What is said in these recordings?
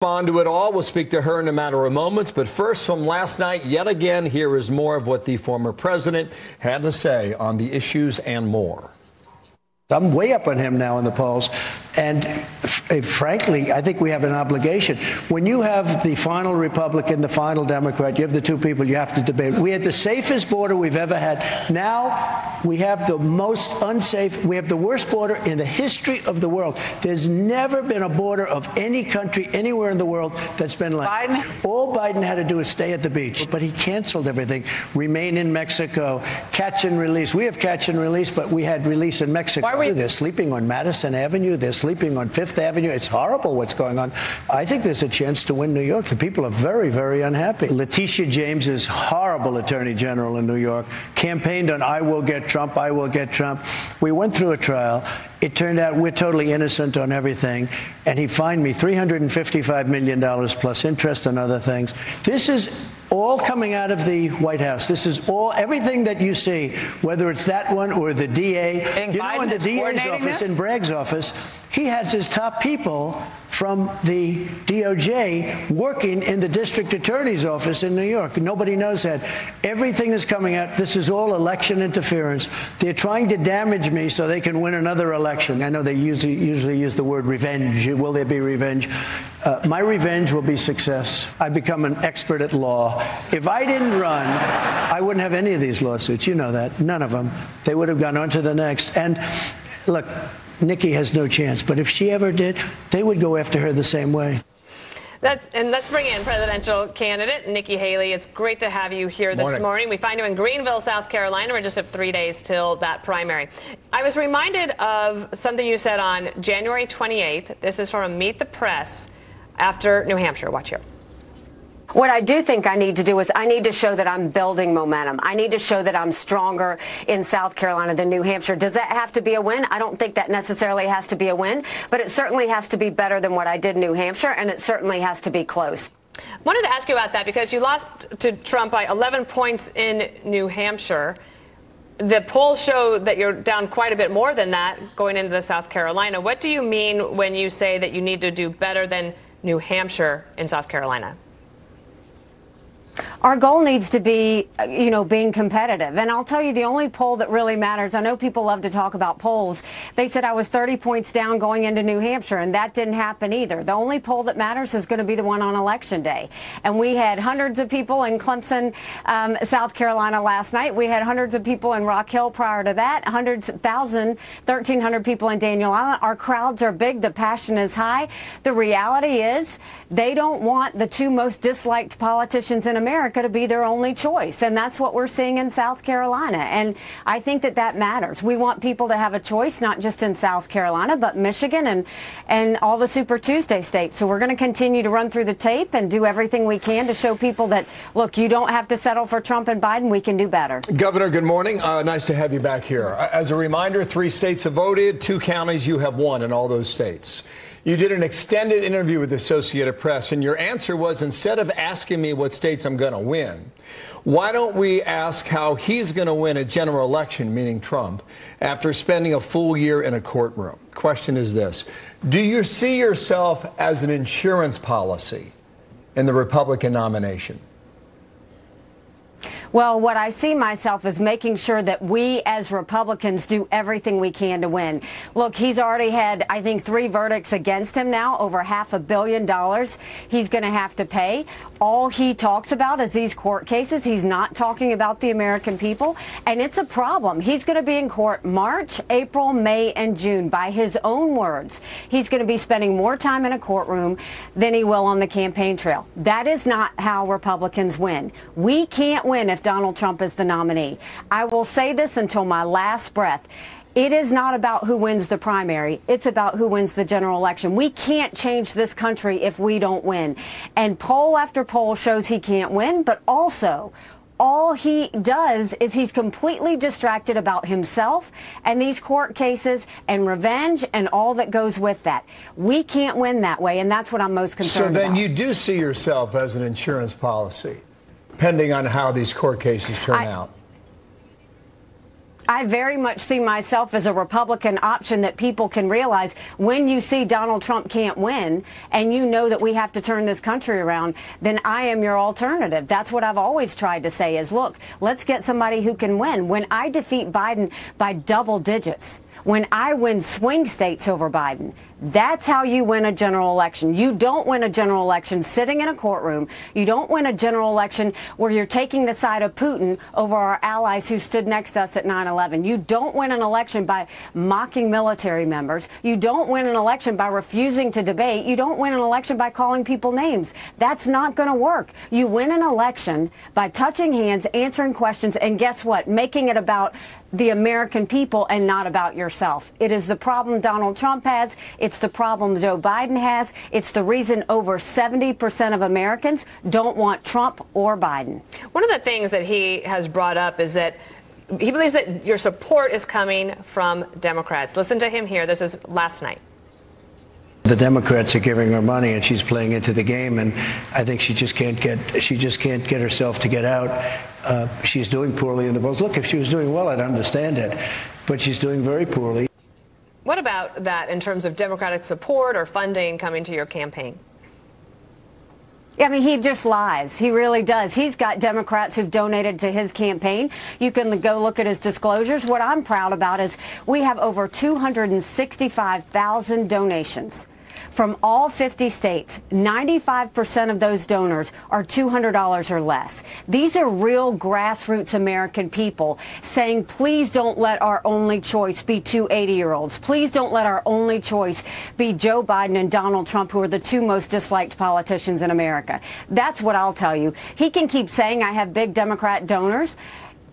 On to it all. We'll speak to her in a matter of moments. But first, from last night, yet again, here is more of what the former president had to say on the issues and more. I'm way up on him now in the polls. And frankly, I think we have an obligation. When you have the final Republican, the final Democrat, you have the two people you have to debate. We had the safest border we've ever had. Now we have the most unsafe. We have the worst border in the history of the world. There's never been a border of any country anywhere in the world that's been like Biden. All Biden had to do is stay at the beach. But he canceled everything. Remain in Mexico. Catch and release. We have catch and release, but we had release in Mexico. They're sleeping on Madison Avenue. They're sleeping on Fifth Avenue. It's horrible what's going on. I think there's a chance to win New York. The people are very, very unhappy. Letitia James is horrible attorney general in New York. Campaigned on I will get Trump, I will get Trump. We went through a trial. It turned out we're totally innocent on everything. And he fined me $355 million plus interest and other things. This is all coming out of the White House. This is all, everything that you see, whether it's that one or the DA. You know, in the DA's office, in Bragg's office, he has his top people from the DOJ working in the district attorney's office in New York. Nobody knows that. Everything is coming out. This is all election interference. They're trying to damage me so they can win another election. I know they usually use the word revenge. Will there be revenge? My revenge will be success. I've become an expert at law. If I didn't run, I wouldn't have any of these lawsuits. You know that. None of them. They would have gone on to the next. And look, Nikki has no chance. But if she ever did, they would go after her the same way. And let's bring in presidential candidate Nikki Haley. It's great to have you here this morning. We find you in Greenville, South Carolina. We're just have 3 days till that primary. I was reminded of something you said on January 28th. This is from a Meet the Press after New Hampshire. Watch here. What I do think I need to do is I need to show that I'm building momentum. I need to show that I'm stronger in South Carolina than New Hampshire. Does that have to be a win? I don't think that necessarily has to be a win, but it certainly has to be better than what I did in New Hampshire, and it certainly has to be close. I wanted to ask you about that because you lost to Trump by 11 points in New Hampshire. The polls show that you're down quite a bit more than that going into the South Carolina. What do you mean when you say that you need to do better than New Hampshire in South Carolina? Our goal needs to be, being competitive. And I'll tell you, the only poll that really matters, I know people love to talk about polls. They said I was 30 points down going into New Hampshire, and that didn't happen either. The only poll that matters is going to be the one on Election Day. And we had hundreds of people in Clemson, South Carolina last night. We had hundreds of people in Rock Hill prior to that, 1,300 people in Daniel Island. Our crowds are big. The passion is high. The reality is they don't want the two most disliked politicians in America to be their only choice. And that's what we're seeing in South Carolina. And I think that matters. We want people to have a choice, not just in South Carolina, but Michigan and all the Super Tuesday states. So we're going to continue to run through the tape and do everything we can to show people that, look, you don't have to settle for Trump and Biden. We can do better. Governor, good morning. Nice to have you back here. As a reminder, 3 states have voted, 2 counties you have won in all those states. You did an extended interview with the Associated Press, and your answer was, instead of asking me what states I'm going to win, why don't we ask how he's going to win a general election, meaning Trump, after spending a full year in a courtroom? Question is this. Do you see yourself as an insurance policy in the Republican nomination? Well, what I see myself is making sure that we as Republicans do everything we can to win. Look, he's already had, I think, 3 verdicts against him now, over $500 million he's going to have to pay. All he talks about is these court cases. He's not talking about the American people, and it's a problem. He's going to be in court March, April, May, and June. By his own words, he's going to be spending more time in a courtroom than he will on the campaign trail. That is not how Republicans win. We can't win if Donald Trump is the nominee. I will say this until my last breath. It is not about who wins the primary. It's about who wins the general election. We can't change this country if we don't win. And poll after poll shows he can't win, but also all he does is he's completely distracted about himself and these court cases and revenge and all that goes with that. We can't win that way, and that's what I'm most concerned about. So then you do see yourself as an insurance policy, depending on how these court cases turn out. I very much see myself as a Republican option that people can realize when you see Donald Trump can't win and you know that we have to turn this country around, then I am your alternative. That's what I've always tried to say is, look, let's get somebody who can win. When I defeat Biden by double digits, when I win swing states over Biden, that's how you win a general election. You don't win a general election sitting in a courtroom. You don't win a general election where you're taking the side of Putin over our allies who stood next to us at 9/11. You don't win an election by mocking military members. You don't win an election by refusing to debate. You don't win an election by calling people names. That's not going to work. You win an election by touching hands, answering questions, and guess what? Making it about the American people and not about yourself. It is the problem Donald Trump has. It's the problem Joe Biden has. It's the reason over 70% of Americans don't want Trump or Biden. One of the things that he has brought up is that he believes that your support is coming from Democrats. Listen to him here. This is last night. The Democrats are giving her money, and she's playing into the game. And I think she just can't get herself to get out. She's doing poorly in the polls. Look, if she was doing well, I'd understand it, but she's doing very poorly. What about that in terms of Democratic support or funding coming to your campaign? I mean, he just lies. He really does. He's got Democrats who've donated to his campaign. You can go look at his disclosures. What I'm proud about is we have over 265,000 donations from all 50 states. 95% of those donors are $200 or less. These are real grassroots American people saying, please don't let our only choice be two 80-year-olds. Please don't let our only choice be Joe Biden and Donald Trump, who are the two most disliked politicians in America. That's what I'll tell you. He can keep saying I have big Democrat donors.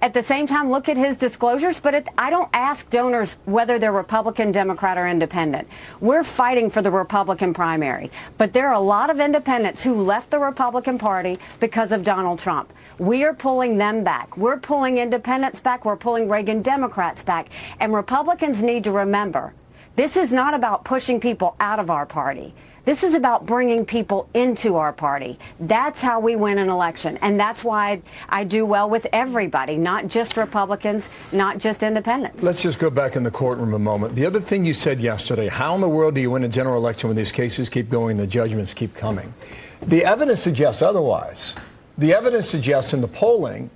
At the same time, look at his disclosures, but I don't ask donors whether they're Republican, Democrat, or independent. We're fighting for the Republican primary, but there are a lot of independents who left the Republican Party because of Donald Trump. We are pulling them back. We're pulling independents back. We're pulling Reagan Democrats back. And Republicans need to remember, this is not about pushing people out of our party. This is about bringing people into our party. That's how we win an election. And that's why I do well with everybody, not just Republicans, not just independents. Let's just go back in the courtroom a moment. The other thing you said yesterday, how in the world do you win a general election when these cases keep going, the judgments keep coming? The evidence suggests otherwise. The evidence suggests in the polling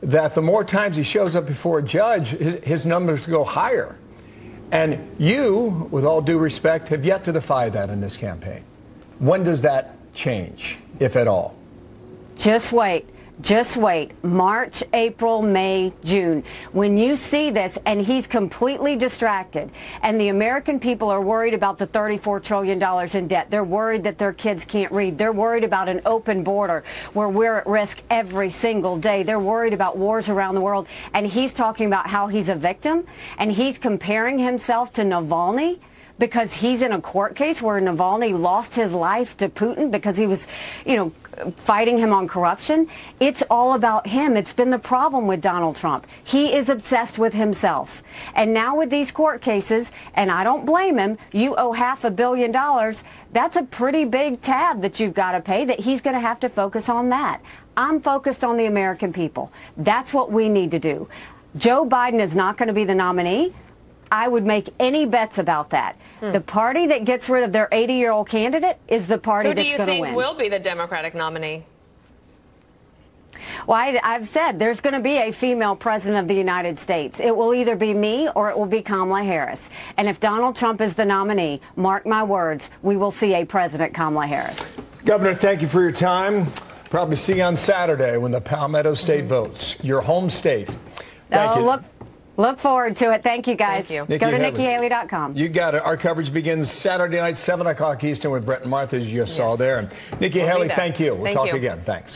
that the more times he shows up before a judge, his numbers go higher. And you, with all due respect, have yet to defy that in this campaign. When does that change, if at all? Just wait. Just wait. March, April, May, June. When you see this and he's completely distracted and the American people are worried about the $34 trillion in debt. They're worried that their kids can't read. They're worried about an open border where we're at risk every single day. They're worried about wars around the world. And he's talking about how he's a victim and he's comparing himself to Navalny because he's in a court case where Navalny lost his life to Putin because he was, fighting him on corruption. It's all about him. It's been the problem with Donald Trump. He is obsessed with himself. And now with these court cases, and I don't blame him, you owe $500 million. That's a pretty big tab that you've got to pay that he's going to have to focus on that. I'm focused on the American people. That's what we need to do. Joe Biden is not going to be the nominee. I would make any bets about that. The party that gets rid of their 80-year-old candidate is the party that's going to win. Who do you think will be the Democratic nominee? Well, I've said there's going to be a female president of the United States. It will either be me or it will be Kamala Harris. And if Donald Trump is the nominee, mark my words, we will see a President Kamala Harris. Governor, thank you for your time. Probably see you on Saturday when the Palmetto State votes. Your home state. Thank you. Look forward to it. Thank you, guys. Thank you. Nikki Go to Haley. NikkiHaley.com. You got it. Our coverage begins Saturday night, 7 o'clock Eastern with Brett and Martha, as you just saw there. And Nikki Haley, thank you. We'll talk again. Thanks.